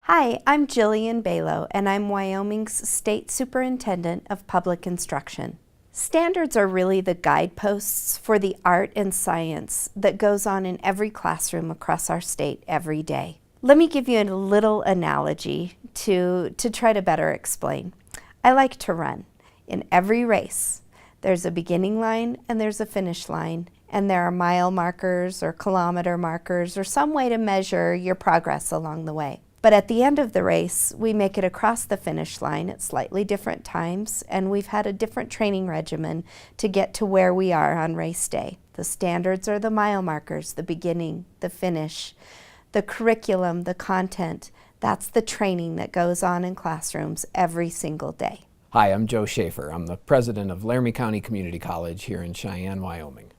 Hi, I'm Jillian Balow, and I'm Wyoming's State Superintendent of Public Instruction. Standards are really the guideposts for the art and science that goes on in every classroom across our state every day. Let me give you a little analogy to try to better explain. I like to run. In every race, there's a beginning line and there's a finish line, and there are mile markers or kilometer markers or some way to measure your progress along the way. But at the end of the race, we make it across the finish line at slightly different times, and we've had a different training regimen to get to where we are on race day. The standards are the mile markers, the beginning, the finish, the curriculum, the content. That's the training that goes on in classrooms every single day. Hi, I'm Joe Schaffer. I'm the president of Laramie County Community College here in Cheyenne, Wyoming.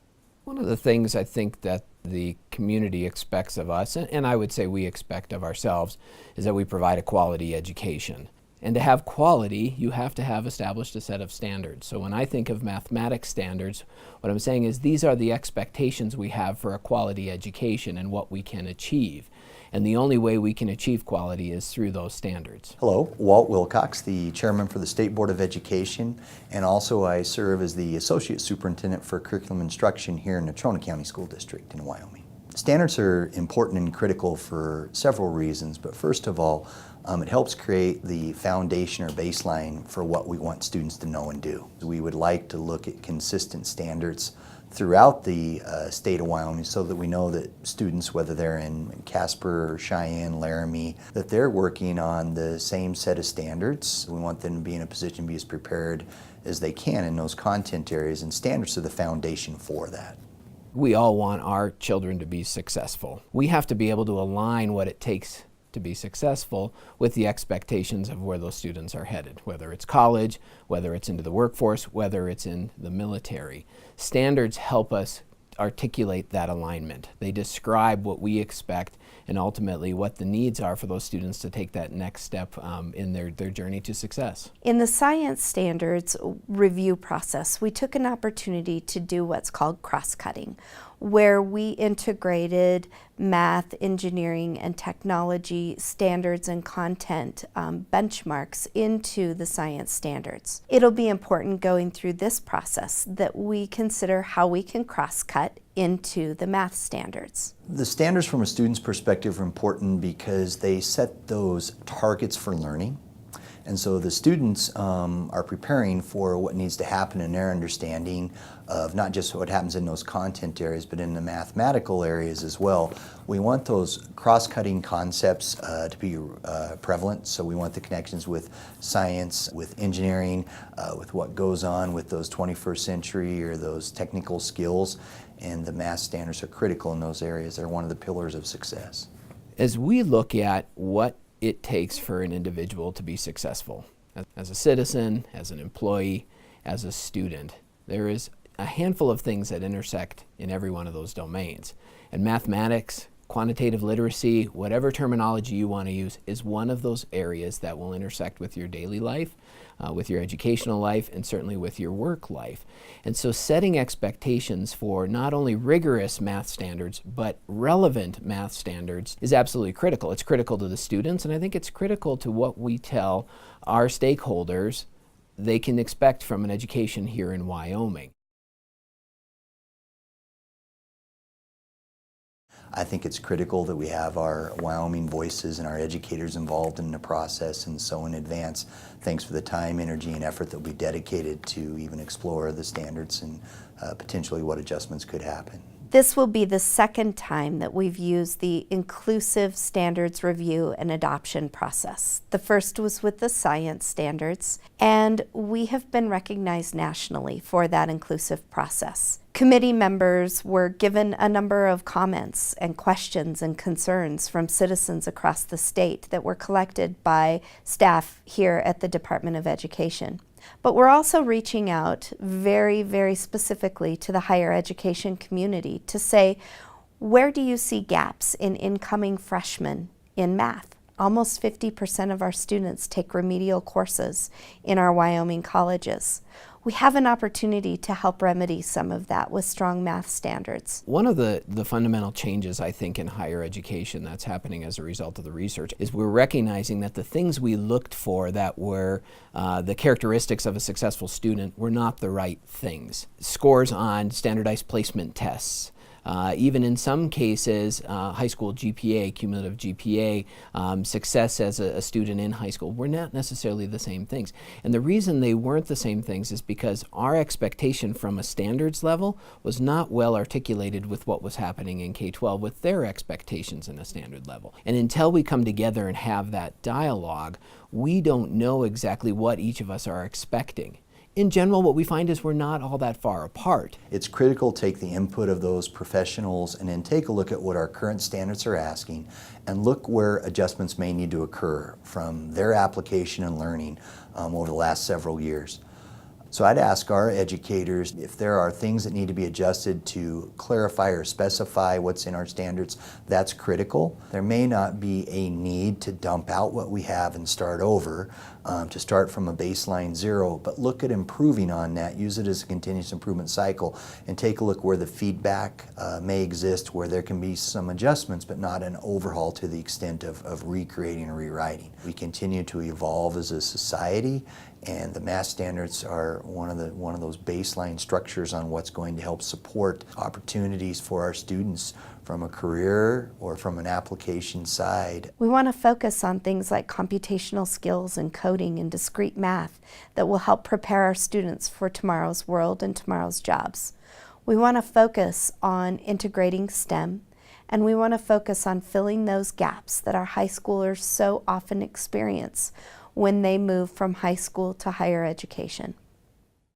One of the things I think that the community expects of us, and I would say we expect of ourselves, is that we provide a quality education. And to have quality, you have to have established a set of standards. So when I think of mathematics standards, what I'm saying is these are the expectations we have for a quality education and what we can achieve. And the only way we can achieve quality is through those standards. Hello, Walt Wilcox, the chairman for the State Board of Education, and also I serve as the Associate Superintendent for Curriculum Instruction here in the Trona County School District in Wyoming. Standards are important and critical for several reasons, but first of all, it helps create the foundation or baseline for what we want students to know and do. We would like to look at consistent standards throughout the state of Wyoming so that we know that students, whether they're in Casper, Cheyenne, Laramie, that they're working on the same set of standards. We want them to be in a position to be as prepared as they can in those content areas, and standards are the foundation for that. We all want our children to be successful. We have to be able to align what it takes to be successful with the expectations of where those students are headed, whether it's college, whether it's into the workforce, whether it's in the military. Standards help us articulate that alignment. They describe what we expect and ultimately what the needs are for those students to take that next step in their journey to success. In the science standards review process, we took an opportunity to do what's called cross-cutting, where we integrated math, engineering, and technology standards and content benchmarks into the science standards. It'll be important going through this process that we consider how we can cross-cut into the math standards. The standards from a student's perspective are important because they set those targets for learning. And so the students are preparing for what needs to happen in their understanding of not just what happens in those content areas, but in the mathematical areas as well. We want those cross-cutting concepts to be prevalent, so we want the connections with science, with engineering, with what goes on with those 21st century or those technical skills, and the math standards are critical in those areas. They're one of the pillars of success. As we look at what it takes for an individual to be successful, as a citizen, as an employee, as a student, there is a handful of things that intersect in every one of those domains. And mathematics, quantitative literacy, whatever terminology you want to use, is one of those areas that will intersect with your daily life, with your educational life, and certainly with your work life. And so setting expectations for not only rigorous math standards, but relevant math standards is absolutely critical. It's critical to the students, and I think it's critical to what we tell our stakeholders they can expect from an education here in Wyoming. I think it's critical that we have our Wyoming voices and our educators involved in the process, and so in advance, thanks for the time, energy, and effort that will be dedicated to even explore the standards and potentially what adjustments could happen. This will be the second time that we've used the inclusive standards review and adoption process. The first was with the science standards, and we have been recognized nationally for that inclusive process. Committee members were given a number of comments and questions and concerns from citizens across the state that were collected by staff here at the Department of Education. But we're also reaching out very, very specifically to the higher education community to say, where do you see gaps in incoming freshmen in math? Almost 50% of our students take remedial courses in our Wyoming colleges. We have an opportunity to help remedy some of that with strong math standards. One of the fundamental changes, I think, in higher education that's happening as a result of the research is we're recognizing that the things we looked for that were the characteristics of a successful student were not the right things. Scores on standardized placement tests, even in some cases, high school GPA, cumulative GPA, success as a student in high school were not necessarily the same things. And the reason they weren't the same things is because our expectation from a standards level was not well articulated with what was happening in K-12 with their expectations in a standard level. And until we come together and have that dialogue, we don't know exactly what each of us are expecting. In general, what we find is we're not all that far apart. It's critical to take the input of those professionals and then take a look at what our current standards are asking and look where adjustments may need to occur from their application and learning over the last several years. So I'd ask our educators if there are things that need to be adjusted to clarify or specify what's in our standards. That's critical. There may not be a need to dump out what we have and start over, to start from a baseline zero, but look at improving on that, use it as a continuous improvement cycle, and take a look where the feedback may exist, where there can be some adjustments, but not an overhaul to the extent of recreating or rewriting. We continue to evolve as a society, and the math standards are one of those baseline structures on what's going to help support opportunities for our students from a career or from an application side. We want to focus on things like computational skills and coding and discrete math that will help prepare our students for tomorrow's world and tomorrow's jobs. We want to focus on integrating STEM, and we want to focus on filling those gaps that our high schoolers so often experience when they move from high school to higher education.